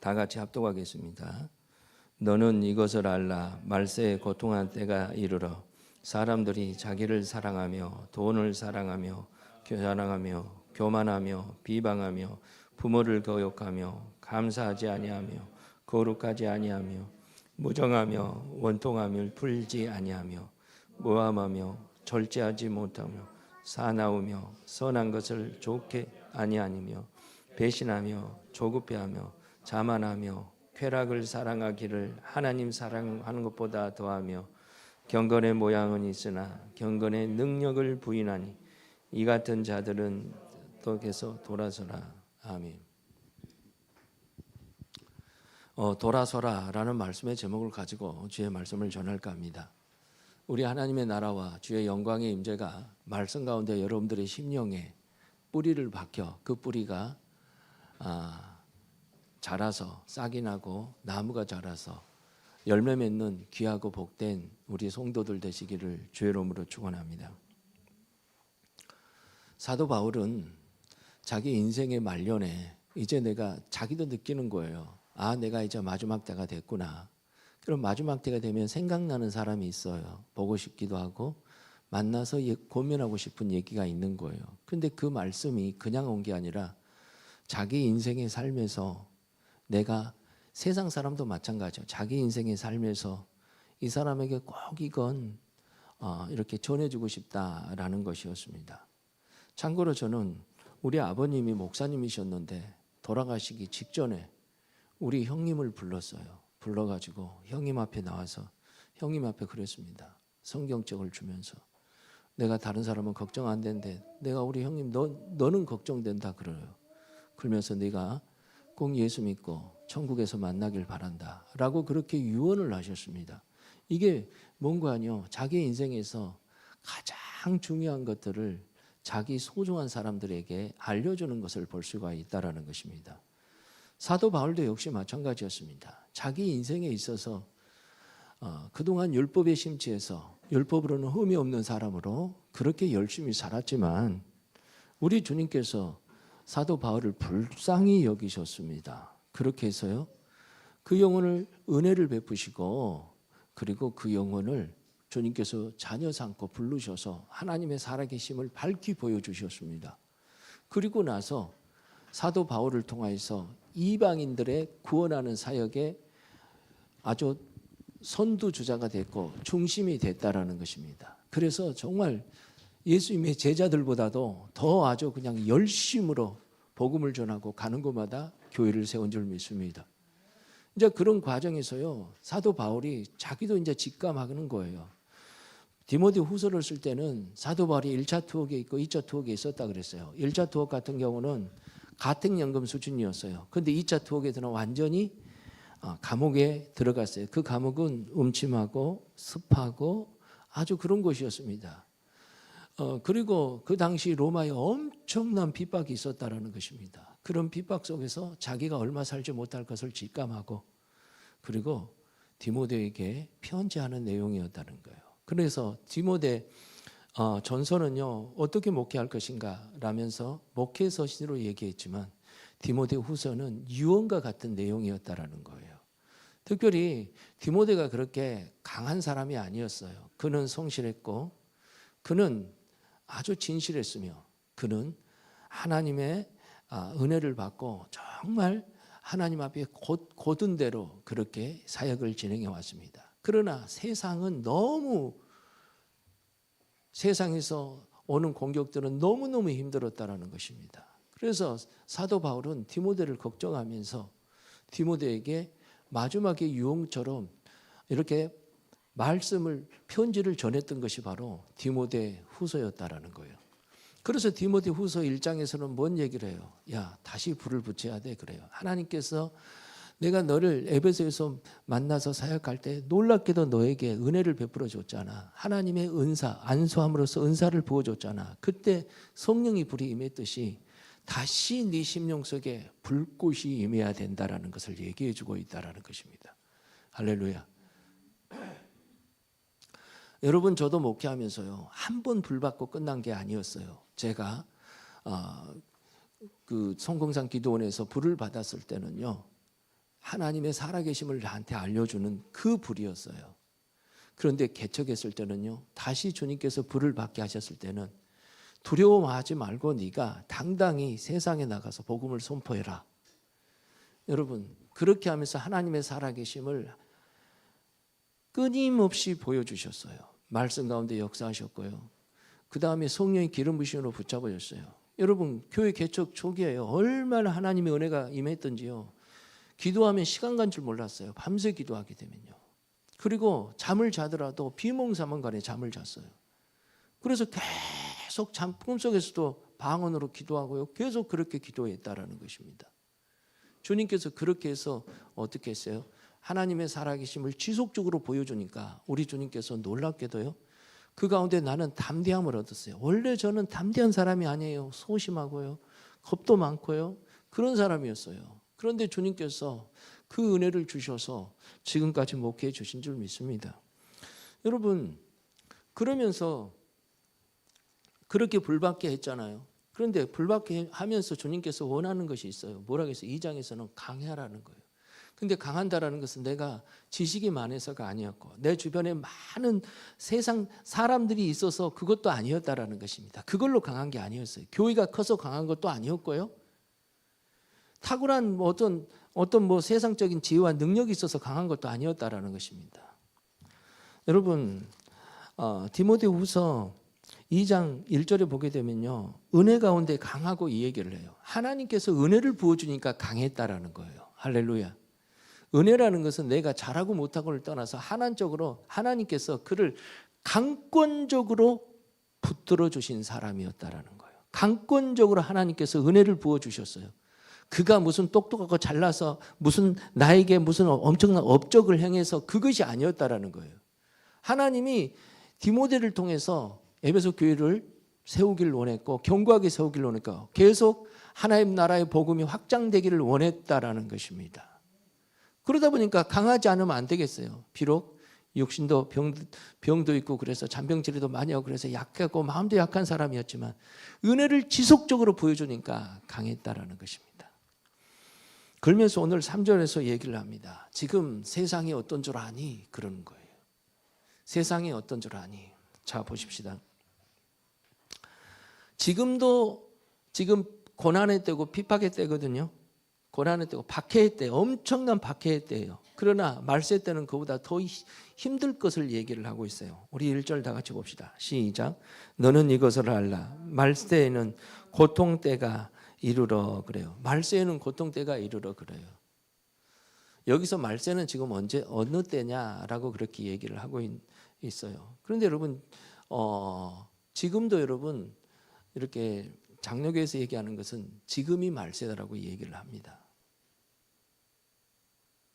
다 같이 합독하겠습니다. 너는 이것을 알라. 말세에 고통한 때가 이르러 사람들이 자기를 사랑하며 돈을 사랑하며 자랑하며 교만하며 비방하며 부모를 거역하며 감사하지 아니하며 거룩하지 아니하며 무정하며 원통함을 풀지 아니하며 모함하며 절제하지 못하며 사나우며 선한 것을 좋게 아니하며 배신하며 조급해하며 자만하며 쾌락을 사랑하기를 하나님 사랑하는 것보다 더하며 경건의 모양은 있으나 경건의 능력을 부인하니 이 같은 자들은 떡에서 돌아서라. 아멘. 돌아서라라는 말씀의 제목을 가지고 주의 말씀을 전할까 합니다. 우리 하나님의 나라와 주의 영광의 임재가 말씀 가운데 여러분들의 심령에 뿌리를 박혀 그 뿌리가 자라서 싹이 나고 나무가 자라서 열매 맺는 귀하고 복된 우리 성도들 되시기를 주의 이름으로 축원합니다. 사도 바울은 자기 인생의 말년에 이제 내가 자기도 느끼는 거예요. 내가 이제 마지막 때가 됐구나. 그럼 마지막 때가 되면 생각나는 사람이 있어요. 보고 싶기도 하고 만나서 고민하고 싶은 얘기가 있는 거예요. 그런데 그 말씀이 그냥 온 게 아니라 자기 인생의 삶에서 내가 세상 사람도 마찬가지죠. 자기 인생의 삶에서 이 사람에게 꼭 이건 이렇게 전해주고 싶다라는 것이었습니다. 참고로 저는 우리 아버님이 목사님이셨는데 돌아가시기 직전에 우리 형님을 불렀어요. 불러가지고 형님 앞에 나와서 형님 앞에 그랬습니다. 성경책을 주면서 내가 다른 사람은 걱정 안 되는데 내가 우리 형님 너는 걱정된다 그래요. 그러면서 네가 꼭 예수 믿고 천국에서 만나길 바란다 라고 그렇게 유언을 하셨습니다. 이게 뭔가 아니요, 자기 인생에서 가장 중요한 것들을 자기 소중한 사람들에게 알려주는 것을 볼 수가 있다는 것입니다. 사도 바울도 역시 마찬가지였습니다. 자기 인생에 있어서 그동안 율법에 심취해서 율법으로는 흠이 없는 사람으로 그렇게 열심히 살았지만 우리 주님께서 사도 바울을 불쌍히 여기셨습니다. 그렇게 해서요, 그 영혼을 은혜를 베푸시고 그리고 그 영혼을 주님께서 자녀 삼고 부르셔서 하나님의 살아계심을 밝히 보여주셨습니다. 그리고 나서 사도 바울을 통하여서 이방인들의 구원하는 사역에 아주 선두주자가 됐고 중심이 됐다라는 것입니다. 그래서 정말 예수님의 제자들보다도 더 아주 그냥 열심으로 복음을 전하고 가는 곳마다 교회를 세운 줄 믿습니다. 이제 그런 과정에서요, 사도 바울이 자기도 이제 직감하는 거예요. 디모데 후서를 쓸 때는 사도 바울이 1차 투옥에 있고 2차 투옥에 있었다 그랬어요. 1차 투옥 같은 경우는 가택연금 수준이었어요. 그런데 2차 투옥에서는 완전히 감옥에 들어갔어요. 그 감옥은 음침하고 습하고 아주 그런 곳이었습니다. 그리고 그 당시 로마에 엄청난 핍박이 있었다라는 것입니다. 그런 핍박 속에서 자기가 얼마 살지 못할 것을 직감하고 그리고 디모데에게 편지하는 내용이었다는 거예요. 그래서 디모데 전서는요, 어떻게 목회할 것인가 라면서 목회 서신으로 얘기했지만 디모데 후서는 유언과 같은 내용이었다라는 거예요. 특별히 디모데가 그렇게 강한 사람이 아니었어요. 그는 성실했고 그는 아주 진실했으며 그는 하나님의 은혜를 받고 정말 하나님 앞에 곧은 대로 그렇게 사역을 진행해 왔습니다. 그러나 세상은 너무 세상에서 오는 공격들은 너무너무 힘들었다라는 것입니다. 그래서 사도 바울은 디모데를 걱정하면서 디모데에게 마지막에 유언처럼 이렇게 말씀을 편지를 전했던 것이 바로 디모데 후서였다라는 거예요. 그래서 디모데 후서 1장에서는 뭔 얘기를 해요? 야, 다시 불을 붙여야 돼 그래요. 하나님께서 내가 너를 에베소에서 만나서 사역할 때 놀랍게도 너에게 은혜를 베풀어 줬잖아. 하나님의 은사, 안수함으로써 은사를 부어줬잖아. 그때 성령이 불이 임했듯이 다시 네 심령 속에 불꽃이 임해야 된다라는 것을 얘기해 주고 있다라는 것입니다. 할렐루야. 여러분, 저도 목회하면서요, 한 번 불 받고 끝난 게 아니었어요. 제가 그 성공산 기도원에서 불을 받았을 때는요, 하나님의 살아계심을 나한테 알려주는 그 불이었어요. 그런데 개척했을 때는요, 다시 주님께서 불을 받게 하셨을 때는 두려워하지 말고 네가 당당히 세상에 나가서 복음을 선포해라. 여러분, 그렇게 하면서 하나님의 살아계심을 끊임없이 보여주셨어요. 말씀 가운데 역사하셨고요. 그 다음에 성령의 기름 부심으로 붙잡아줬어요. 여러분, 교회 개척 초기에요, 얼마나 하나님의 은혜가 임했던지요. 기도하면 시간 간 줄 몰랐어요. 밤새 기도하게 되면요. 그리고 잠을 자더라도 비몽사몽간에 잠을 잤어요. 그래서 계속 꿈속에서도 방언으로 기도하고요. 계속 그렇게 기도했다라는 것입니다. 주님께서 그렇게 해서 어떻게 했어요? 하나님의 살아계심을 지속적으로 보여주니까 우리 주님께서 놀랍게도요, 그 가운데 나는 담대함을 얻었어요. 원래 저는 담대한 사람이 아니에요. 소심하고요, 겁도 많고요, 그런 사람이었어요. 그런데 주님께서 그 은혜를 주셔서 지금까지 목회해 주신 줄 믿습니다. 여러분, 그러면서 그렇게 불받게 했잖아요. 그런데 불받게 하면서 주님께서 원하는 것이 있어요. 뭐라고 했어요? 2장에서는 강해하라는 거예요. 근데 강한다라는 것은 내가 지식이 많아서가 아니었고 내 주변에 많은 세상 사람들이 있어서 그것도 아니었다라는 것입니다. 그걸로 강한 게 아니었어요. 교회가 커서 강한 것도 아니었고요, 탁월한 어떤 세상적인 지혜와 능력이 있어서 강한 것도 아니었다라는 것입니다. 여러분, 디모데후서 2장 1절에 보게 되면요, 은혜 가운데 강하고 이 얘기를 해요. 하나님께서 은혜를 부어주니까 강했다라는 거예요. 할렐루야. 은혜라는 것은 내가 잘하고 못하고를 떠나서 하나님께서 그를 강권적으로 붙들어 주신 사람이었다라는 거예요. 강권적으로 하나님께서 은혜를 부어주셨어요. 그가 무슨 똑똑하고 잘나서 나에게 무슨 엄청난 업적을 행해서 그것이 아니었다라는 거예요. 하나님이 디모데를 통해서 에베소 교회를 세우기를 원했고 견고하게 세우기를 원했고 계속 하나님 나라의 복음이 확장되기를 원했다라는 것입니다. 그러다 보니까 강하지 않으면 안 되겠어요. 비록 육신도 병도 있고 그래서 잔병치레도 많이 하고 그래서 약하고 마음도 약한 사람이었지만 은혜를 지속적으로 보여주니까 강했다라는 것입니다. 그러면서 오늘 3절에서 얘기를 합니다. 지금 세상이 어떤 줄 아니? 그러는 거예요. 세상이 어떤 줄 아니? 자, 보십시다. 지금 고난의 때고 핍박의 때거든요. 고난의 때고 박해의 때, 엄청난 박해의 때예요. 그러나 말세 때는 그보다 더 힘들 것을 얘기를 하고 있어요. 우리 1절 다 같이 봅시다. 시작. 너는 이것을 알라. 말세에는 고통 때가 이르러 그래요. 말세에는 고통 때가 이르러 그래요. 여기서 말세는 지금 어느 때냐라고 그렇게 얘기를 하고 있어요. 그런데 여러분, 지금도 여러분 이렇게 장로교에서 얘기하는 것은 지금이 말세다라고 얘기를 합니다.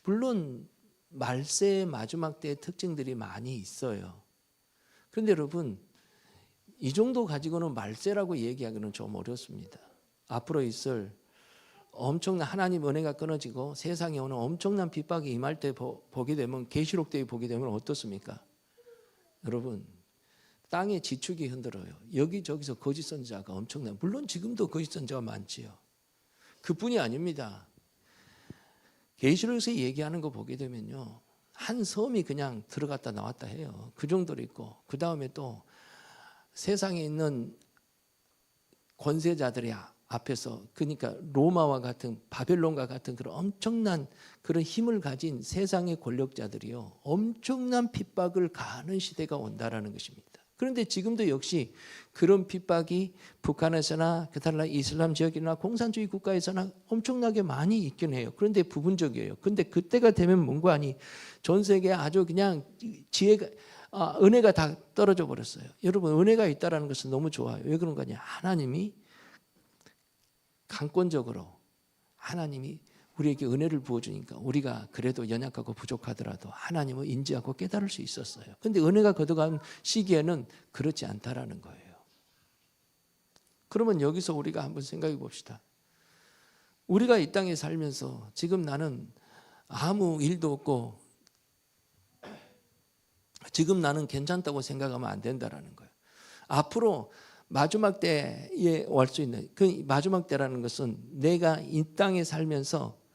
물론 말세의 마지막 때의 특징들이 많이 있어요. 그런데 여러분, 이 정도 가지고는 말세라고 얘기하기는 좀 어렵습니다. 앞으로 있을 엄청난 하나님 은혜가 끊어지고 세상에 오는 엄청난 핍박이 임할 때 보게 되면, 계시록 때에 보게 되면 어떻습니까? 여러분, 땅의 지축이 흔들어요. 여기저기서 거짓 선지자가 엄청나요. 물론 지금도 거짓 선지자가 많지요. 그뿐이 아닙니다. 계시록에서 얘기하는 거 보게 되면요, 한 섬이 그냥 들어갔다 나왔다 해요. 그 정도로 있고, 그 다음에 또 세상에 있는 권세자들이 앞에서, 그러니까 로마와 같은, 바벨론과 같은 그런 엄청난 그런 힘을 가진 세상의 권력자들이요, 엄청난 핍박을 가하는 시대가 온다라는 것입니다. 그런데 지금도 역시 그런 핍박이 북한에서나 그달라 이슬람 지역이나 공산주의 국가에서나 엄청나게 많이 있긴 해요. 그런데 부분적이에요. 그런데 그때가 되면 뭔가 아니 전 세계에 아주 그냥 지혜가 은혜가 다 떨어져 버렸어요. 여러분, 은혜가 있다라는 것은 너무 좋아요. 왜 그런 거냐? 하나님이 강권적으로 하나님이 우리에게 은혜를 부어주니까 우리가 그래도 연약하고 부족하더라도 하나님을 인지하고 깨달을 수 있었어요. 그런데 은혜가 거둬간 시기에는 그렇지 않다라는 거예요. 그러면 여기서 우리가 한번 생각해 봅시다. 우리가 이 땅에 살면서 지금 나는 아무 일도 없고 지금 나는 괜찮다고 생각하면 안 된다라는 거예요. 앞으로 마지막 때에 올 수 있는 그 마지막 때라는 것은 내가 이 땅에 살면서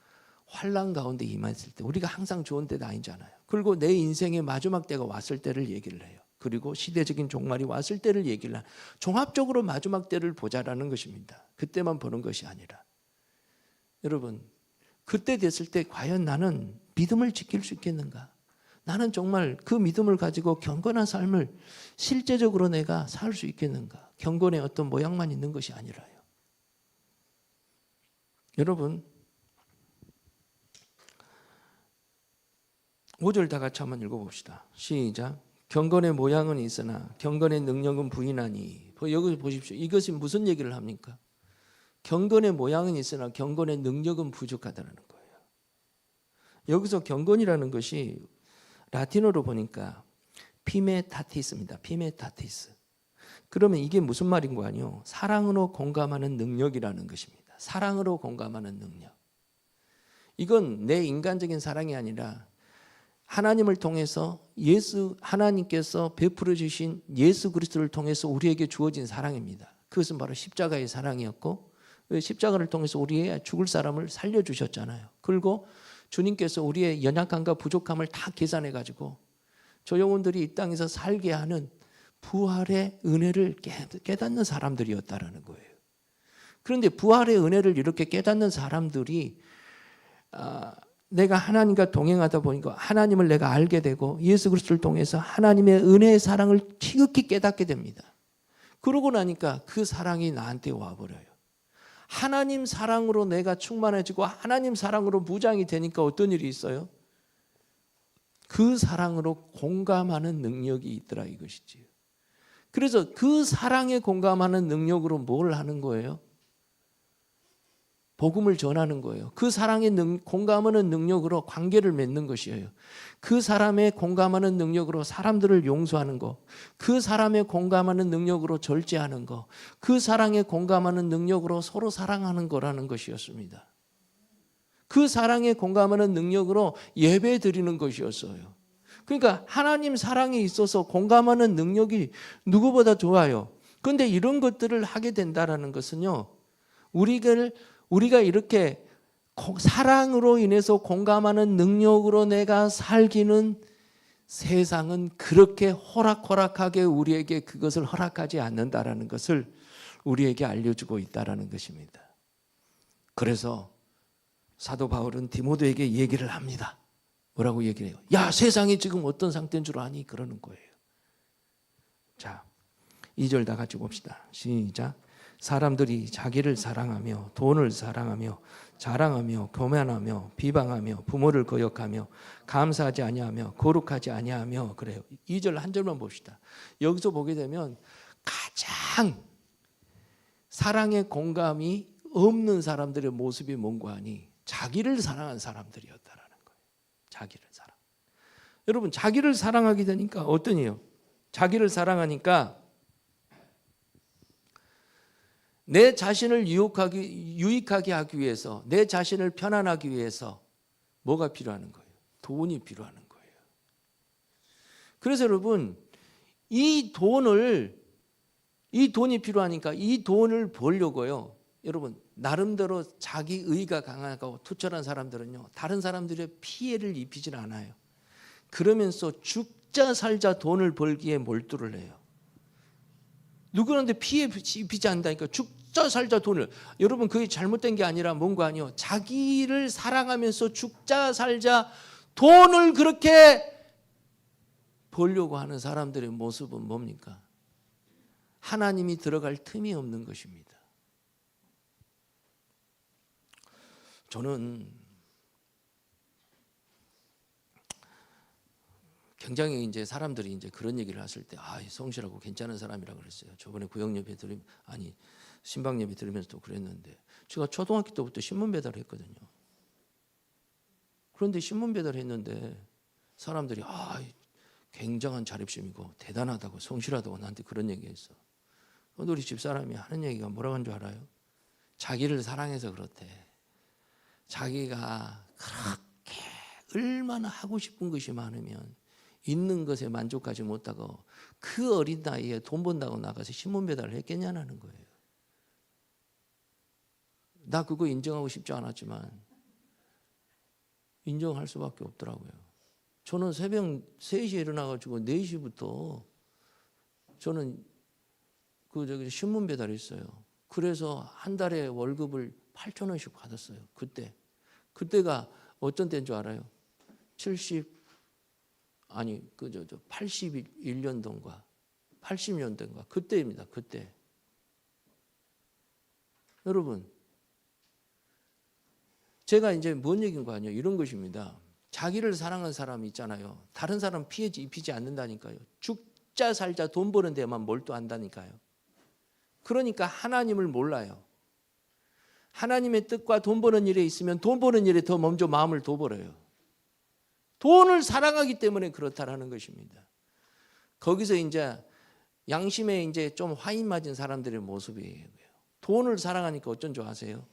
환난 가운데 임했을 때 우리가 항상 좋은 때도 아니잖아요. 그리고 내 인생의 마지막 때가 왔을 때를 얘기를 해요. 그리고 시대적인 종말이 왔을 때를 얘기를 해요. 종합적으로 마지막 때를 보자라는 것입니다. 그때만 보는 것이 아니라. 여러분, 그때 됐을 때 과연 나는 믿음을 지킬 수 있겠는가? 나는 정말 그 믿음을 가지고 경건한 삶을 실제적으로 내가 살 수 있겠는가? 경건의 어떤 모양만 있는 것이 아니라요. 여러분, 5절 다 같이 한번 읽어봅시다. 시작. 경건의 모양은 있으나 경건의 능력은 부인하니. 여기 보십시오. 이것이 무슨 얘기를 합니까? 경건의 모양은 있으나 경건의 능력은 부족하다는 거예요. 여기서 경건이라는 것이 라틴어로 보니까 피메타티스입니다. 피메타티스. 그러면 이게 무슨 말인 거 아니요? 사랑으로 공감하는 능력이라는 것입니다. 사랑으로 공감하는 능력. 이건 내 인간적인 사랑이 아니라 하나님을 통해서 하나님께서 베풀어 주신 예수 그리스도를 통해서 우리에게 주어진 사랑입니다. 그것은 바로 십자가의 사랑이었고, 십자가를 통해서 우리의 죽을 사람을 살려주셨잖아요. 그리고 주님께서 우리의 연약함과 부족함을 다 계산해 가지고 저 영혼들이 이 땅에서 살게 하는 부활의 은혜를 깨닫는 사람들이었다라는 거예요. 그런데 부활의 은혜를 이렇게 깨닫는 사람들이 내가 하나님과 동행하다 보니까 하나님을 내가 알게 되고 예수 그리스도를 통해서 하나님의 은혜의 사랑을 지극히 깨닫게 됩니다. 그러고 나니까 그 사랑이 나한테 와버려요. 하나님 사랑으로 내가 충만해지고 하나님 사랑으로 무장이 되니까 어떤 일이 있어요? 그 사랑으로 공감하는 능력이 있더라 이것이지요. 그래서 그 사랑에 공감하는 능력으로 뭘 하는 거예요? 복음을 전하는 거예요. 그 사랑에 공감하는 능력으로 관계를 맺는 것이에요. 그 사람의 공감하는 능력으로 사람들을 용서하는 거, 그 사람의 공감하는 능력으로 절제하는 거, 그 사랑에 공감하는 능력으로 서로 사랑하는 거라는 것이었습니다. 그 사랑에 공감하는 능력으로 예배 드리는 것이었어요. 그러니까 하나님 사랑에 있어서 공감하는 능력이 누구보다 좋아요. 그런데 이런 것들을 하게 된다는 것은요, 우리가 이렇게 사랑으로 인해서 공감하는 능력으로 내가 살기는 세상은 그렇게 호락호락하게 우리에게 그것을 허락하지 않는다라는 것을 우리에게 알려주고 있다라는 것입니다. 그래서 사도 바울은 디모데에게 얘기를 합니다. 뭐라고 얘기를 해요? 야, 세상이 지금 어떤 상태인 줄 아니? 그러는 거예요. 자, 2절 다 같이 봅시다. 시작. 사람들이 자기를 사랑하며 돈을 사랑하며 자랑하며 교만하며 비방하며 부모를 거역하며 감사하지 아니하며 거룩하지 아니하며 그래요. 2절 한 절만 봅시다. 여기서 보게 되면 가장 사랑의 공감이 없는 사람들의 모습이 뭔가 하니 자기를 사랑한 사람들이었다라는 거예요. 자기를 사랑. 여러분, 자기를 사랑하게 되니까 어떤 일이에요? 자기를 사랑하니까 내 자신을 유익하게 하기 위해서, 내 자신을 편안하기 위해서 뭐가 필요한 거예요? 돈이 필요한 거예요. 그래서 여러분, 이 돈이 필요하니까 이 돈을 벌려고요. 여러분, 나름대로 자기 의가 강하고 투철한 사람들은요, 다른 사람들의 피해를 입히질 않아요. 그러면서 죽자 살자 돈을 벌기에 몰두를 해요. 누구한테 피해 입히지 않는다니까. 죽자 살자 돈을. 여러분, 그게 잘못된 게 아니라 뭔가 아니요. 자기를 사랑하면서 죽자 살자 돈을 그렇게 벌려고 하는 사람들의 모습은 뭡니까? 하나님이 들어갈 틈이 없는 것입니다. 저는 굉장히 이제 사람들이 이제 그런 얘기를 하실 때, 성실하고 괜찮은 사람이라고 그랬어요. 저번에 구역 예배 신방 예배 들으면서도 그랬는데, 제가 초등학교 때부터 신문 배달을 했거든요. 그런데 신문 배달을 했는데 사람들이 굉장한 자립심이고 대단하다고 성실하다고 나한테 그런 얘기했어. 근데 우리 집사람이 하는 얘기가 뭐라고 하는 줄 알아요? 자기를 사랑해서 그렇대. 자기가 그렇게 얼마나 하고 싶은 것이 많으면 있는 것에 만족하지 못하고 그 어린 나이에 돈 번다고 나가서 신문 배달을 했겠냐는 거예요. 나 그거 인정하고 싶지 않았지만 인정할 수밖에 없더라고요. 저는 새벽 3시에 일어나가지고 4시부터 저는 신문 배달했어요. 그래서 한 달에 월급을 8,000원씩 받았어요. 그때가 어떤 때인 줄 알아요? 81년도인가 80년도인가 그때입니다. 그때. 여러분, 제가 이제 뭔 얘기인 거 아니에요? 이런 것입니다. 자기를 사랑하는 사람이 있잖아요. 다른 사람 피해 입히지 않는다니까요. 죽자 살자 돈 버는 데만 몰두한다니까요. 그러니까 하나님을 몰라요. 하나님의 뜻과 돈 버는 일에 있으면 돈 버는 일에 더 먼저 마음을 둬버려요. 돈을 사랑하기 때문에 그렇다라는 것입니다. 거기서 이제 양심에 이제 좀 화인 맞은 사람들의 모습이에요. 돈을 사랑하니까 어쩐 줄 아세요?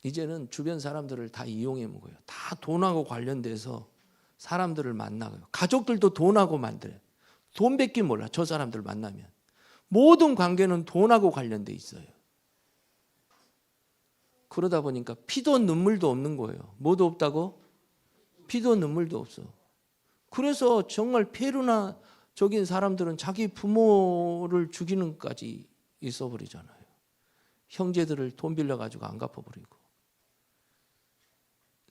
이제는 주변 사람들을 다 이용해 먹어요. 다 돈하고 관련돼서 사람들을 만나고요. 가족들도 돈하고 만들어요. 돈밖에 몰라. 저 사람들 만나면 모든 관계는 돈하고 관련돼 있어요. 그러다 보니까 피도 눈물도 없는 거예요. 뭐도 없다고? 피도 눈물도 없어. 그래서 정말 페루나적인 사람들은 자기 부모를 죽이는 까지 있어버리잖아요. 형제들을 돈 빌려가지고 안 갚아버리고.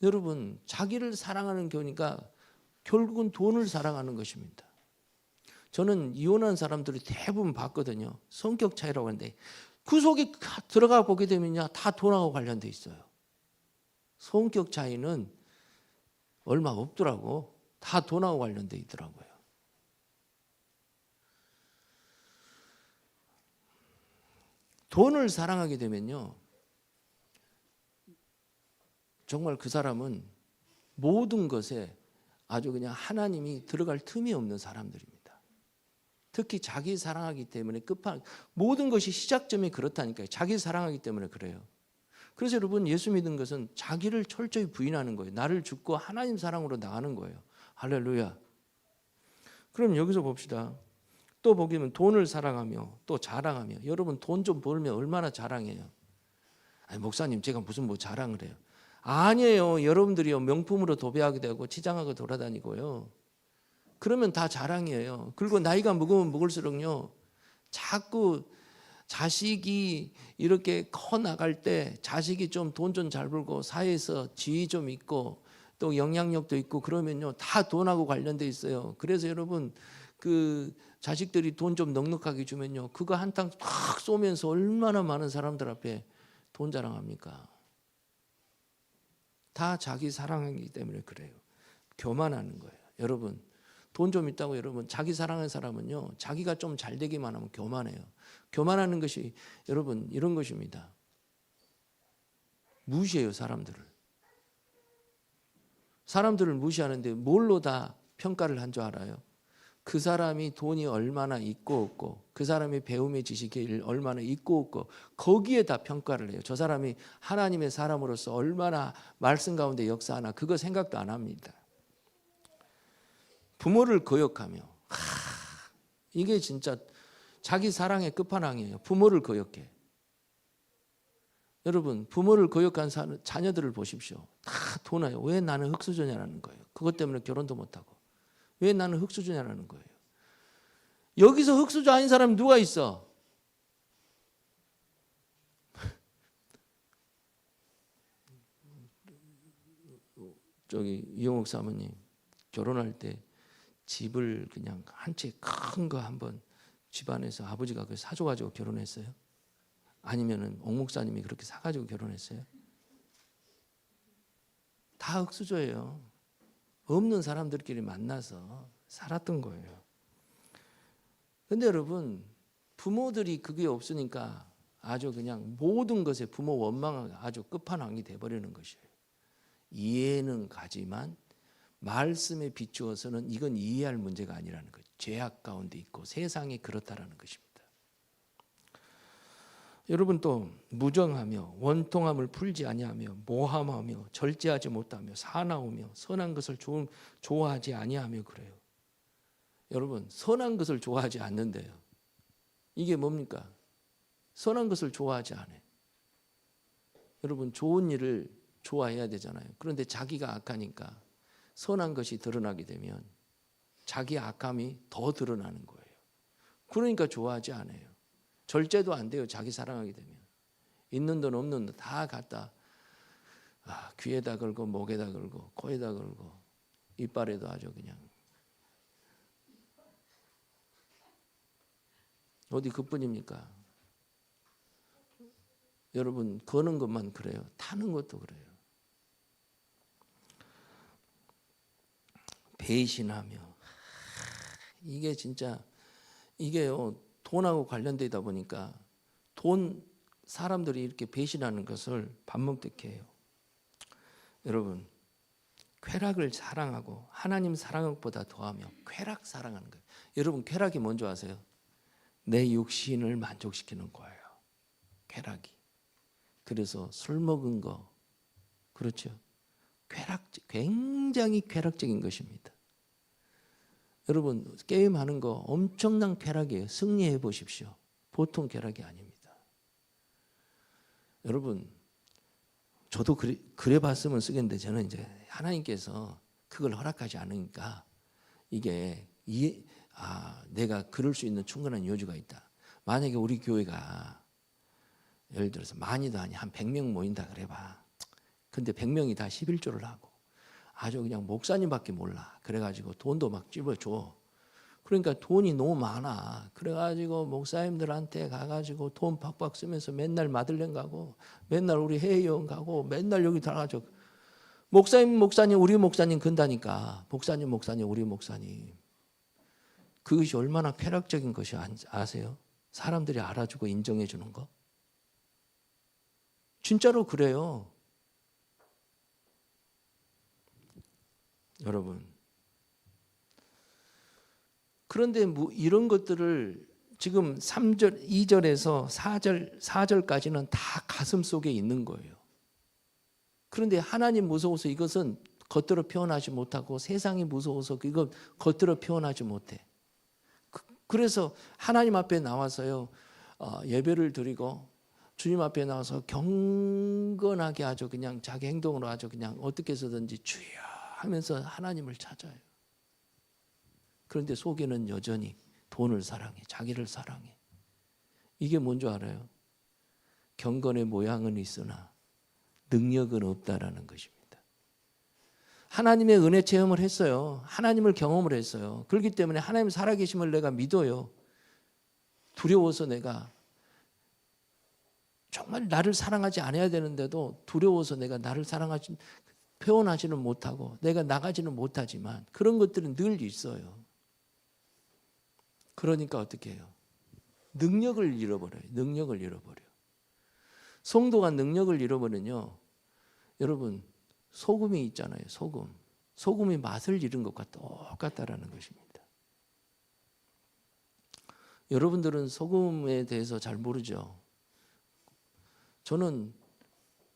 여러분, 자기를 사랑하는 교니까 결국은 돈을 사랑하는 것입니다. 저는 이혼한 사람들이 대부분 봤거든요. 성격 차이라고 하는데 그 속에 들어가 보게 되면요, 다 돈하고 관련돼 있어요. 성격 차이는 얼마 없더라고. 다 돈하고 관련돼 있더라고요. 돈을 사랑하게 되면요, 정말 그 사람은 모든 것에 아주 그냥 하나님이 들어갈 틈이 없는 사람들입니다. 특히 자기 사랑하기 때문에 모든 것이 시작점이 그렇다니까요. 자기 사랑하기 때문에 그래요. 그래서 여러분, 예수 믿는 것은 자기를 철저히 부인하는 거예요. 나를 죽고 하나님 사랑으로 나가는 거예요. 할렐루야. 그럼 여기서 봅시다. 또 보기면 돈을 사랑하며 또 자랑하며. 여러분, 돈 좀 벌면 얼마나 자랑해요? 아니, 목사님, 제가 무슨 뭐 자랑을 해요? 아니에요. 여러분들이요, 명품으로 도배하게 되고 치장하고 돌아다니고요. 그러면 다 자랑이에요. 그리고 나이가 먹으면 먹을수록요, 자꾸 자식이 이렇게 커 나갈 때 자식이 좀 돈 좀 잘 벌고 사회에서 지위 좀 있고 또 영향력도 있고 그러면요, 다 돈하고 관련돼 있어요. 그래서 여러분, 그 자식들이 돈 좀 넉넉하게 주면요, 그거 한탕 팍 쏘면서 얼마나 많은 사람들 앞에 돈 자랑합니까? 다 자기 사랑하기 때문에 그래요. 교만하는 거예요. 여러분, 돈 좀 있다고 여러분, 자기 사랑하는 사람은요, 자기가 좀 잘 되기만 하면 교만해요. 교만하는 것이 여러분 이런 것입니다. 무시해요, 사람들을. 사람들을 무시하는데 뭘로 다 평가를 한 줄 알아요? 그 사람이 돈이 얼마나 있고 없고, 그 사람이 배움의 지식이 얼마나 있고 없고, 거기에 다 평가를 해요. 저 사람이 하나님의 사람으로서 얼마나 말씀 가운데 역사하나, 그거 생각도 안 합니다. 부모를 거역하며, 이게 진짜 자기 사랑의 끝판왕이에요. 부모를 거역해. 여러분, 부모를 거역한 자녀들을 보십시오. 다 돈아요. 왜 나는 흙수저냐라는 거예요. 그것 때문에 결혼도 못하고. 왜 나는 흙수저냐라는 거예요. 여기서 흙수저 아닌 사람이 누가 있어? 저기 이용옥 사모님, 결혼할 때 집을 그냥 한 채 큰 거 한번 집안에서 아버지가 그 사줘가지고 결혼했어요? 아니면은 옥 목사님이 그렇게 사가지고 결혼했어요? 다 흙수저예요. 없는 사람들끼리 만나서 살았던 거예요. 근데 여러분, 부모들이 그게 없으니까 아주 그냥 모든 것에 부모 원망은 아주 끝판왕이 돼버리는 것이에요. 이해는 가지만 말씀에 비추어서는 이건 이해할 문제가 아니라는 거죠. 죄악 가운데 있고 세상이 그렇다라는 것입니다. 여러분, 또 무정하며 원통함을 풀지 아니하며 모함하며 절제하지 못하며 사나우며 선한 것을 좋아하지 아니하며 그래요. 여러분, 선한 것을 좋아하지 않는데요. 이게 뭡니까? 선한 것을 좋아하지 않아요. 여러분, 좋은 일을 좋아해야 되잖아요. 그런데 자기가 악하니까 선한 것이 드러나게 되면 자기 악함이 더 드러나는 거예요. 그러니까 좋아하지 않아요. 절제도 안 돼요. 자기 사랑하게 되면. 있는 돈 없는 돈 다 갖다 귀에다 걸고 목에다 걸고 코에다 걸고 이빨에도 아주 그냥 어디 그뿐입니까? 여러분 거는 것만 그래요. 타는 것도 그래요. 배신하며 이게 진짜 이게요 돈하고 관련되다 보니까 돈 사람들이 이렇게 배신하는 것을 반복되게 해요. 여러분 쾌락을 사랑하고 하나님 사랑하는 것보다 더하며 쾌락 사랑하는 거예요. 여러분 쾌락이 뭔지 아세요? 내 육신을 만족시키는 거예요. 쾌락이. 그래서 술 먹은 거 그렇죠. 굉장히 쾌락적인 것입니다. 여러분 게임하는 거 엄청난 쾌락이에요. 승리해 보십시오. 보통 쾌락이 아닙니다. 여러분 저도 그래 봤으면 쓰겠는데 저는 이제 하나님께서 그걸 허락하지 않으니까 이게 내가 그럴 수 있는 충분한 여지가 있다. 만약에 우리 교회가 예를 들어서 많이도 아니 한 100명 모인다 그래봐. 근데 100명이 다 11조를 하고 아주 그냥 목사님밖에 몰라. 그래가지고 돈도 막 집어줘. 그러니까 돈이 너무 많아. 그래가지고 목사님들한테 가가지고 돈 팍팍 쓰면서 맨날 마들렌 가고 맨날 우리 해외여행 가고 맨날 여기 들어가지고 목사님 우리 목사님 근다니까. 목사님 우리 목사님. 그것이 얼마나 쾌락적인 것이 아세요? 사람들이 알아주고 인정해 주는 거. 진짜로 그래요. 여러분 그런데 이런 것들을 지금 3절, 2절에서 4절까지는 다 가슴 속에 있는 거예요. 그런데 하나님 무서워서 이것은 겉으로 표현하지 못하고 세상이 무서워서 이거 겉으로 표현하지 못해. 그래서 하나님 앞에 나와서요 예배를 드리고 주님 앞에 나와서 경건하게 아주 그냥 자기 행동으로 아주 그냥 어떻게 해서든지 주여 하면서 하나님을 찾아요. 그런데 속에는 여전히 돈을 사랑해, 자기를 사랑해. 이게 뭔지 알아요? 경건의 모양은 있으나 능력은 없다라는 것입니다. 하나님의 은혜 체험을 했어요. 하나님을 경험을 했어요. 그렇기 때문에 하나님 살아계심을 내가 믿어요. 두려워서 내가 정말 나를 사랑하지 않아야 되는데도 두려워서 내가 나를 표현하지는 못하고 내가 나가지는 못하지만 그런 것들은 늘 있어요. 그러니까 어떻게 해요? 능력을 잃어버려요. 능력을 잃어버려. 성도가 능력을 잃어버리면요. 여러분 소금이 있잖아요. 소금이 맛을 잃은 것과 똑같다라는 것입니다. 여러분들은 소금에 대해서 잘 모르죠. 저는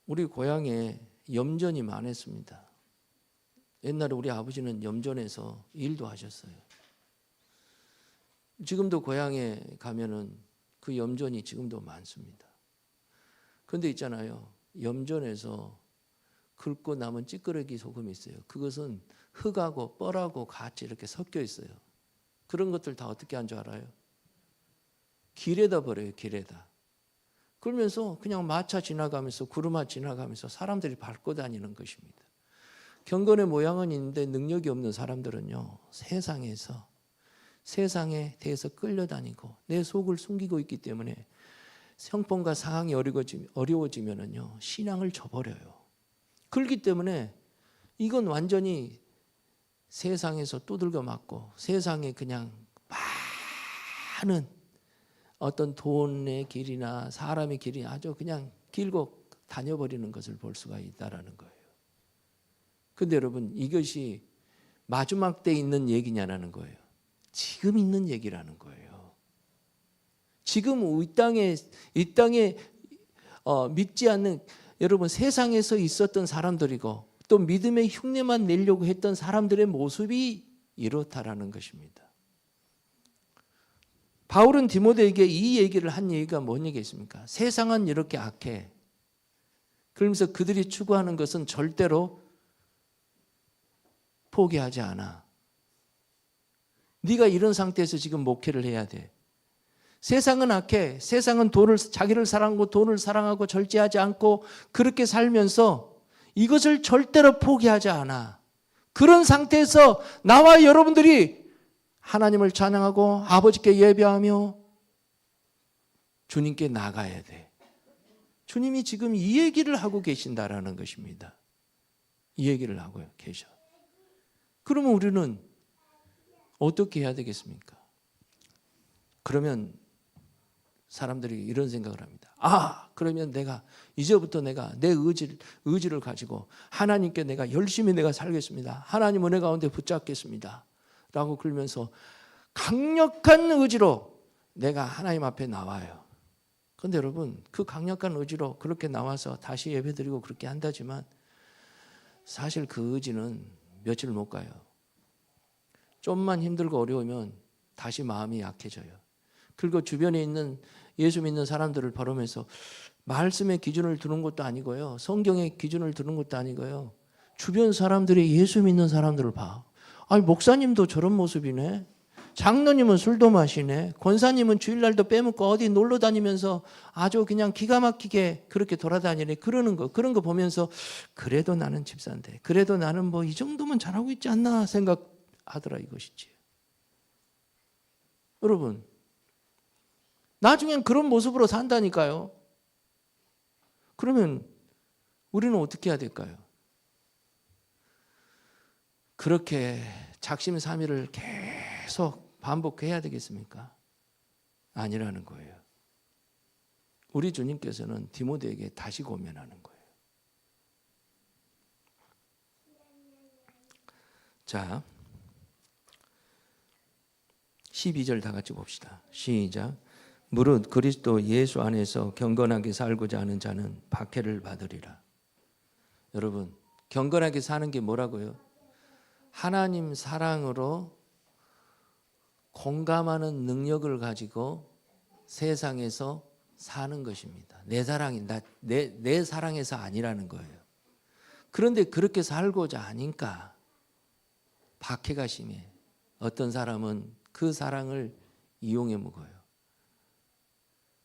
우리 고향에 염전이 많았습니다. 옛날에 우리 아버지는 염전에서 일도 하셨어요. 지금도 고향에 가면은 그 염전이 지금도 많습니다. 그런데 있잖아요. 염전에서 긁고 남은 찌끄러기 소금이 있어요. 그것은 흙하고 뻘하고 같이 이렇게 섞여 있어요. 그런 것들 다 어떻게 한 줄 알아요? 길에다 버려요. 길에다. 그러면서 그냥 마차 지나가면서 구르마 지나가면서 사람들이 밟고 다니는 것입니다. 경건의 모양은 있는데 능력이 없는 사람들은요. 세상에 대해서 끌려다니고 내 속을 숨기고 있기 때문에 형편과 상황이 어려워지면은요. 신앙을 저버려요. 그렇기 때문에 이건 완전히 세상에서 두들겨 맞고 세상에 그냥 많은 어떤 돈의 길이나 사람의 길이 아주 그냥 길고 다녀버리는 것을 볼 수가 있다라는 거예요. 그런데 여러분 이것이 마지막 때 있는 얘기냐라는 거예요. 지금 있는 얘기라는 거예요. 지금 이 땅에 믿지 않는 여러분 세상에서 있었던 사람들이고 또 믿음의 흉내만 내려고 했던 사람들의 모습이 이렇다라는 것입니다. 바울은 디모데에게 이 얘기를 한 얘기가 뭔 얘기겠습니까? 세상은 이렇게 악해. 그러면서 그들이 추구하는 것은 절대로 포기하지 않아. 네가 이런 상태에서 지금 목회를 해야 돼. 세상은 악해. 세상은 자기를 사랑하고 돈을 사랑하고 절제하지 않고 그렇게 살면서 이것을 절대로 포기하지 않아. 그런 상태에서 나와 여러분들이 하나님을 찬양하고 아버지께 예배하며 주님께 나가야 돼. 주님이 지금 이 얘기를 하고 계신다라는 것입니다. 이 얘기를 하고 계셔. 그러면 우리는 어떻게 해야 되겠습니까? 그러면 사람들이 이런 생각을 합니다. 그러면 이제부터 내가 내 의지를 가지고 하나님께 내가 열심히 살겠습니다. 하나님 은혜 가운데 붙잡겠습니다. 라고 그러면서 강력한 의지로 내가 하나님 앞에 나와요. 그런데 여러분, 그 강력한 의지로 그렇게 나와서 다시 예배드리고 그렇게 한다지만 사실 그 의지는 며칠 못 가요. 좀만 힘들고 어려우면 다시 마음이 약해져요. 그리고 주변에 있는 예수 믿는 사람들을 바라보면서 말씀의 기준을 두는 것도 아니고요. 성경의 기준을 두는 것도 아니고요. 주변 사람들이 예수 믿는 사람들을 봐. 목사님도 저런 모습이네. 장로님은 술도 마시네. 권사님은 주일날도 빼먹고 어디 놀러 다니면서 아주 그냥 기가 막히게 그렇게 돌아다니네. 그런 거 보면서 그래도 나는 집사인데, 그래도 나는 이 정도면 잘하고 있지 않나 생각하더라 이것이지. 여러분, 나중엔 그런 모습으로 산다니까요. 그러면 우리는 어떻게 해야 될까요? 그렇게 작심삼일을 계속 반복해야 되겠습니까? 아니라는 거예요. 우리 주님께서는 디모데에게 다시 고면하는 거예요. 자, 12절 다 같이 봅시다. 시작. 무릇 그리스도 예수 안에서 경건하게 살고자 하는 자는 박해를 받으리라. 여러분, 경건하게 사는 게 뭐라고요? 하나님 사랑으로 공감하는 능력을 가지고 세상에서 사는 것입니다. 내 사랑이 내 사랑에서 아니라는 거예요. 그런데 그렇게 살고자 하니까 박해가 심해. 어떤 사람은 그 사랑을 이용해 먹어요.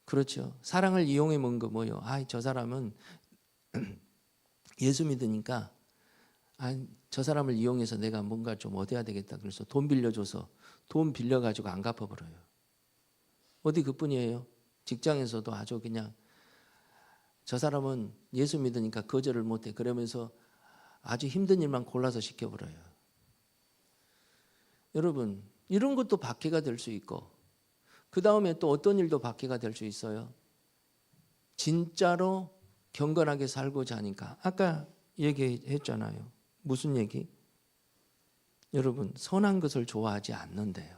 그렇죠. 사랑을 이용해 먹은 거 뭐예요? 저 사람은 예수 믿으니까 저 사람을 이용해서 내가 뭔가 좀 얻어야 되겠다. 그래서 돈 빌려줘서 돈 빌려가지고 안 갚아버려요. 어디 그뿐이에요. 직장에서도 아주 그냥 저 사람은 예수 믿으니까 거절을 못해. 그러면서 아주 힘든 일만 골라서 시켜버려요. 여러분, 이런 것도 박해가 될 수 있고, 그 다음에 또 어떤 일도 박해가 될 수 있어요. 진짜로 경건하게 살고자 하니까 아까 얘기했잖아요. 무슨 얘기? 여러분, 선한 것을 좋아하지 않는데요.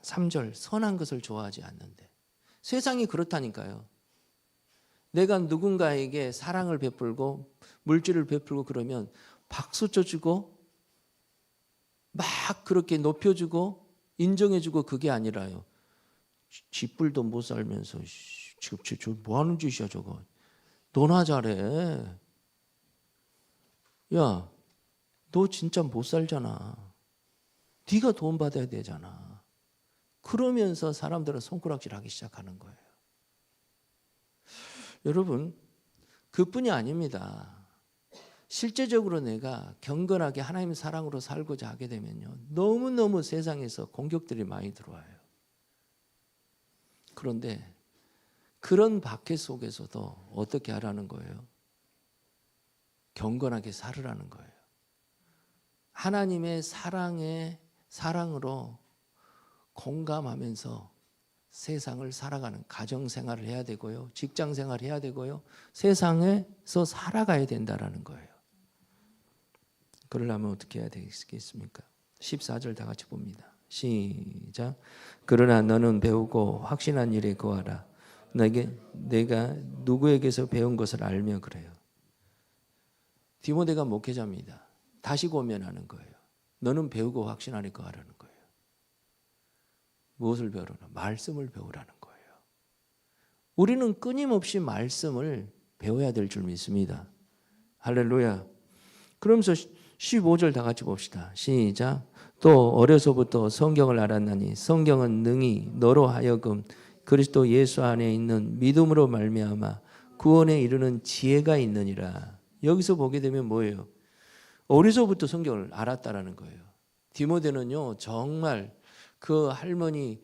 3절, 선한 것을 좋아하지 않는데. 세상이 그렇다니까요. 내가 누군가에게 사랑을 베풀고 물질을 베풀고 그러면 박수 쳐주고 막 그렇게 높여주고 인정해주고 그게 아니라요. 쥐뿔도 못 살면서 지금 저 뭐 하는 짓이야 저거. 너나 잘해. 야, 너 진짜 못 살잖아. 네가 돈 받아야 되잖아. 그러면서 사람들은 손가락질하기 시작하는 거예요. 여러분, 그뿐이 아닙니다. 실제적으로 내가 경건하게 하나님 사랑으로 살고자 하게 되면요, 너무너무 세상에서 공격들이 많이 들어와요. 그런데 그런 박해 속에서도 어떻게 하라는 거예요? 경건하게 살으라는 거예요. 하나님의 사랑으로 공감하면서 세상을 살아가는 가정생활을 해야 되고요. 직장생활을 해야 되고요. 세상에서 살아가야 된다는 거예요. 그러려면 어떻게 해야 되겠습니까? 14절 다 같이 봅니다. 시작. 그러나 너는 배우고 확신한 일에 거하라. 내가 누구에게서 배운 것을 알며 그래요. 디모데가 목회자입니다. 다시 고면하는 거예요. 너는 배우고 확신한 일에 거하라는 거예요. 무엇을 배우라나? 말씀을 배우라는 거예요. 우리는 끊임없이 말씀을 배워야 될 줄 믿습니다. 할렐루야. 그러면서 15절 다 같이 봅시다. 시작. 또 어려서부터 성경을 알았나니 성경은 능히 너로 하여금 그리스도 예수 안에 있는 믿음으로 말미암아 구원에 이르는 지혜가 있느니라. 여기서 보게 되면 뭐예요? 어려서부터 성경을 알았다라는 거예요. 디모데는요 정말 그 할머니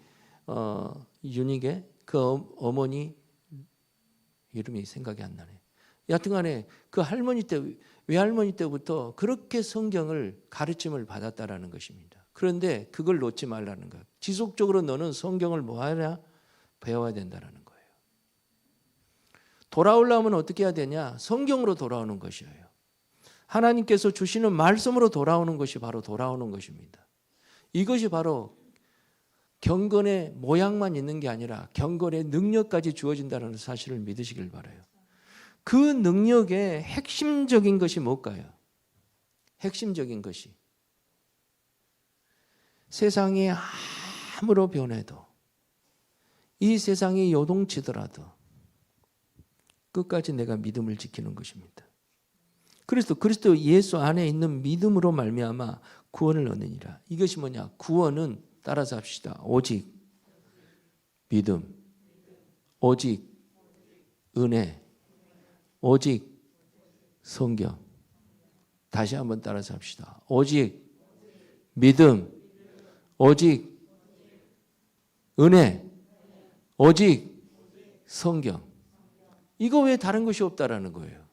유니게 그 어머니 이름이 생각이 안 나네. 여하튼간에 그 할머니 때 외할머니 때부터 그렇게 성경을 가르침을 받았다라는 것입니다. 그런데 그걸 놓지 말라는 거예요. 지속적으로 너는 성경을 뭐하냐? 배워야 된다라는 거예요. 돌아오려면 어떻게 해야 되냐? 성경으로 돌아오는 것이에요. 하나님께서 주시는 말씀으로 돌아오는 것이 바로 돌아오는 것입니다. 이것이 바로 경건의 모양만 있는 게 아니라 경건의 능력까지 주어진다는 사실을 믿으시길 바라요. 그 능력의 핵심적인 것이 뭘까요? 핵심적인 것이 세상이 아무로 변해도 이 세상이 요동치더라도 끝까지 내가 믿음을 지키는 것입니다. 그리스도 예수 안에 있는 믿음으로 말미암아 구원을 얻느니라. 이것이 뭐냐? 구원은 따라서 합시다. 오직 믿음, 오직 은혜, 오직 성경. 다시 한번 따라서 합시다. 오직 믿음, 오직 은혜, 오직 성경. 이거 외에 다른 것이 없다라는 거예요.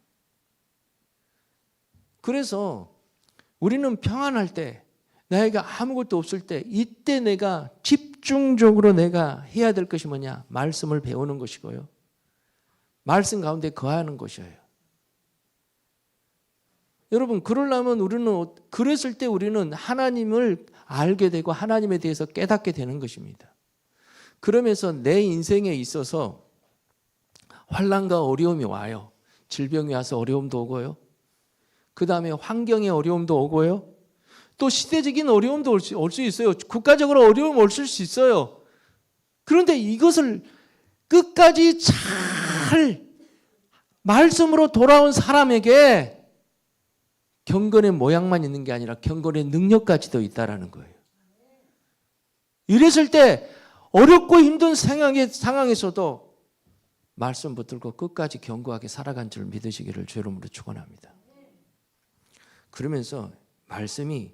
그래서 우리는 평안할 때, 나에게 아무것도 없을 때, 이때 내가 집중적으로 내가 해야 될 것이 뭐냐? 말씀을 배우는 것이고요. 말씀 가운데 거하는 것이에요. 여러분, 그러려면 그랬을 때 우리는 하나님을 알게 되고 하나님에 대해서 깨닫게 되는 것입니다. 그러면서 내 인생에 있어서 환난과 어려움이 와요. 질병이 와서 어려움도 오고요. 그 다음에 환경의 어려움도 오고요. 또 시대적인 어려움도 올 수 있어요. 국가적으로 어려움 올 수 있어요. 그런데 이것을 끝까지 잘 말씀으로 돌아온 사람에게 경건의 모양만 있는 게 아니라 경건의 능력까지도 있다라는 거예요. 이랬을 때 어렵고 힘든 상황에서도 말씀 붙들고 끝까지 견고하게 살아간 줄 믿으시기를 주의 이름으로 축원합니다. 그러면서 말씀이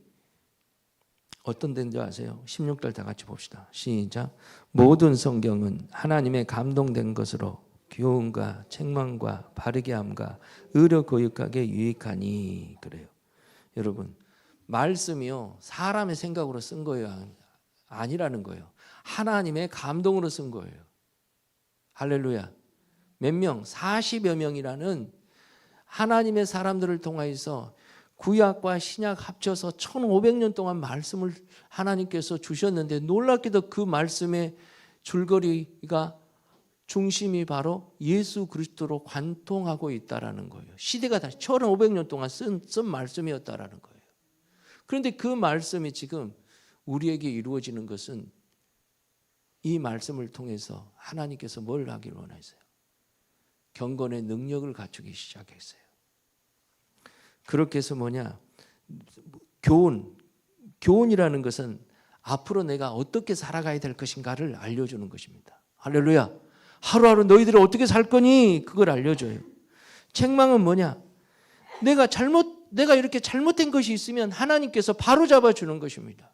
어떤 데인지 아세요? 16절 다 같이 봅시다. 시작. 모든 성경은 하나님의 감동된 것으로 교훈과 책망과 바르게 함과 의로 교육하게 유익하니. 그래요. 여러분, 말씀이요 사람의 생각으로 쓴 거예요? 아니라는 거예요. 하나님의 감동으로 쓴 거예요. 할렐루야. 몇 명? 40여 명이라는 하나님의 사람들을 통해서 구약과 신약 합쳐서 1500년 동안 말씀을 하나님께서 주셨는데 놀랍게도 그 말씀의 줄거리가 중심이 바로 예수 그리스도로 관통하고 있다라는 거예요. 시대가 다시 1500년 동안 쓴 말씀이었다라는 거예요. 그런데 그 말씀이 지금 우리에게 이루어지는 것은 이 말씀을 통해서 하나님께서 뭘 하기를 원하세요? 경건의 능력을 갖추기 시작했어요. 그렇게 해서 뭐냐? 교훈이라는 것은 앞으로 내가 어떻게 살아가야 될 것인가를 알려주는 것입니다. 할렐루야. 하루하루 너희들이 어떻게 살 거니? 그걸 알려줘요. 책망은 뭐냐? 내가 이렇게 잘못된 것이 있으면 하나님께서 바로 잡아주는 것입니다.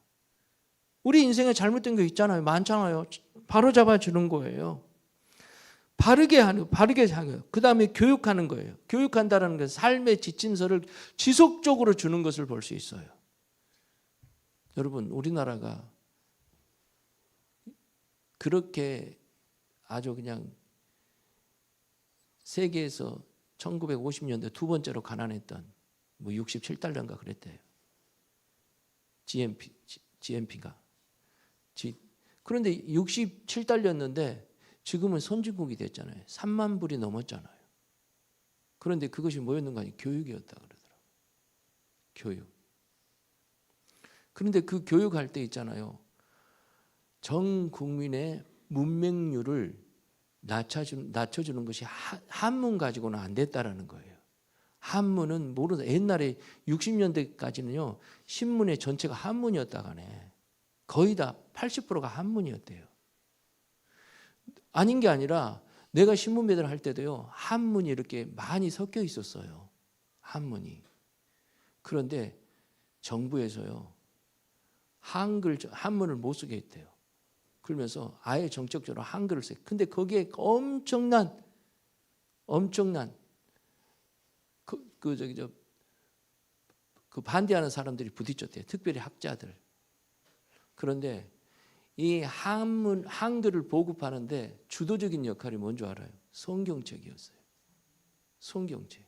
우리 인생에 잘못된 거 있잖아요. 많잖아요. 바로 잡아주는 거예요. 바르게 하는 그 다음에 교육하는 거예요. 교육한다는 것은 삶의 지침서를 지속적으로 주는 것을 볼 수 있어요. 여러분, 우리나라가 그렇게 아주 그냥 세계에서 1950년대 두 번째로 가난했던 67달러인가 그랬대요. GNP가. 그런데 67달러였는데 지금은 선진국이 됐잖아요. 3만 불이 넘었잖아요. 그런데 그것이 뭐였는가? 교육이었다 그러더라고요. 교육. 그런데 그 교육할 때 있잖아요. 전 국민의 문맹률을 낮춰주는 것이 한문 가지고는 안 됐다라는 거예요. 한문은 모르는 옛날에 60년대까지는요 신문의 전체가 한문이었다가네. 거의 다 80%가 한문이었대요. 아닌 게 아니라 내가 신문 배달할 때도요 한문이 이렇게 많이 섞여 있었어요. 한문이. 그런데 정부에서요 한문을 못 쓰게 했대요. 그러면서 아예 정책적으로 한글을 써요. 근데 거기에 엄청난 그 반대하는 사람들이 부딪혔대요. 특별히 학자들. 그런데 이 한글을 보급하는데 주도적인 역할이 뭔 줄 알아요? 성경책이었어요. 성경책.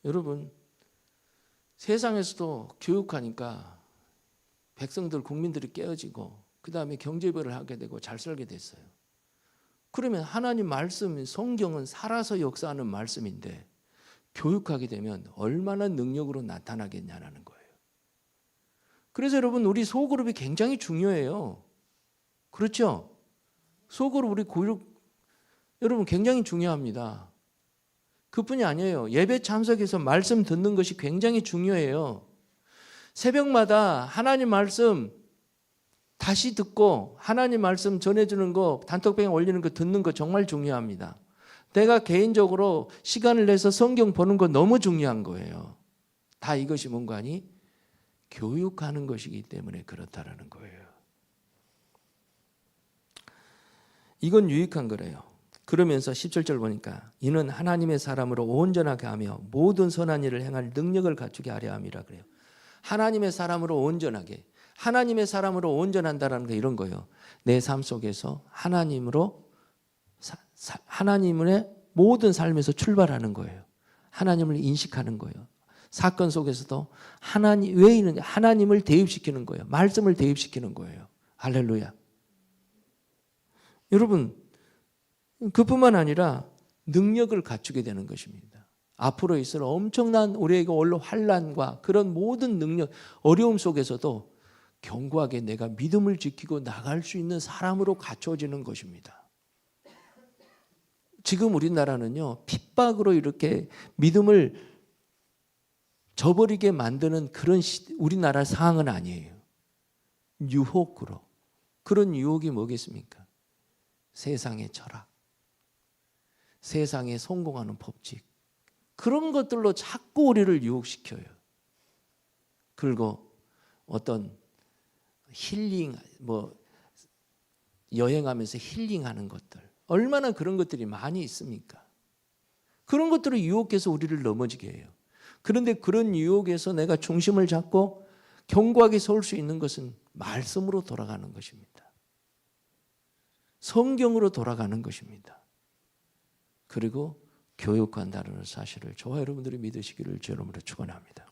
여러분 세상에서도 교육하니까 백성들, 국민들이 깨어지고 그 다음에 경제별을 하게 되고 잘 살게 됐어요. 그러면 하나님 말씀, 성경은 살아서 역사하는 말씀인데 교육하게 되면 얼마나 능력으로 나타나겠냐는 거예요. 그래서 여러분 우리 소그룹이 굉장히 중요해요. 그렇죠? 소그룹 우리 교육 여러분 굉장히 중요합니다. 그뿐이 아니에요. 예배 참석해서 말씀 듣는 것이 굉장히 중요해요. 새벽마다 하나님 말씀 다시 듣고 하나님 말씀 전해주는 거 단톡방에 올리는 거 듣는 거 정말 중요합니다. 내가 개인적으로 시간을 내서 성경 보는 거 너무 중요한 거예요. 다 이것이 뭔가 하니 교육하는 것이기 때문에 그렇다라는 거예요. 이건 유익한 거래요. 그러면서 17절 보니까 이는 하나님의 사람으로 온전하게 하며 모든 선한 일을 행할 능력을 갖추게 하려 함이라 그래요. 하나님의 사람으로 온전하게. 하나님의 사람으로 온전한다라는 게 이런 거예요. 내 삶 속에서 하나님으로 하나님의 모든 삶에서 출발하는 거예요. 하나님을 인식하는 거예요. 사건 속에서도 하나님 왜 있는지 하나님을 대입시키는 거예요. 말씀을 대입시키는 거예요. 할렐루야. 여러분 그뿐만 아니라 능력을 갖추게 되는 것입니다. 앞으로 있을 엄청난 우리에게 올 환난과 그런 모든 능력, 어려움 속에서도 견고하게 내가 믿음을 지키고 나갈 수 있는 사람으로 갖춰지는 것입니다. 지금 우리나라는요 핍박으로 이렇게 믿음을 저버리게 만드는 그런 우리나라 상황은 아니에요. 유혹으로. 그런 유혹이 뭐겠습니까? 세상의 철학, 세상에 성공하는 법칙, 그런 것들로 자꾸 우리를 유혹시켜요. 그리고 어떤 힐링, 여행하면서 힐링하는 것들, 얼마나 그런 것들이 많이 있습니까? 그런 것들을 유혹해서 우리를 넘어지게 해요. 그런데 그런 유혹에서 내가 중심을 잡고 견고하게 설 수 있는 것은 말씀으로 돌아가는 것입니다. 성경으로 돌아가는 것입니다. 그리고 교육한다는 사실을 저와 여러분들이 믿으시기를 주의 이름으로 축원합니다.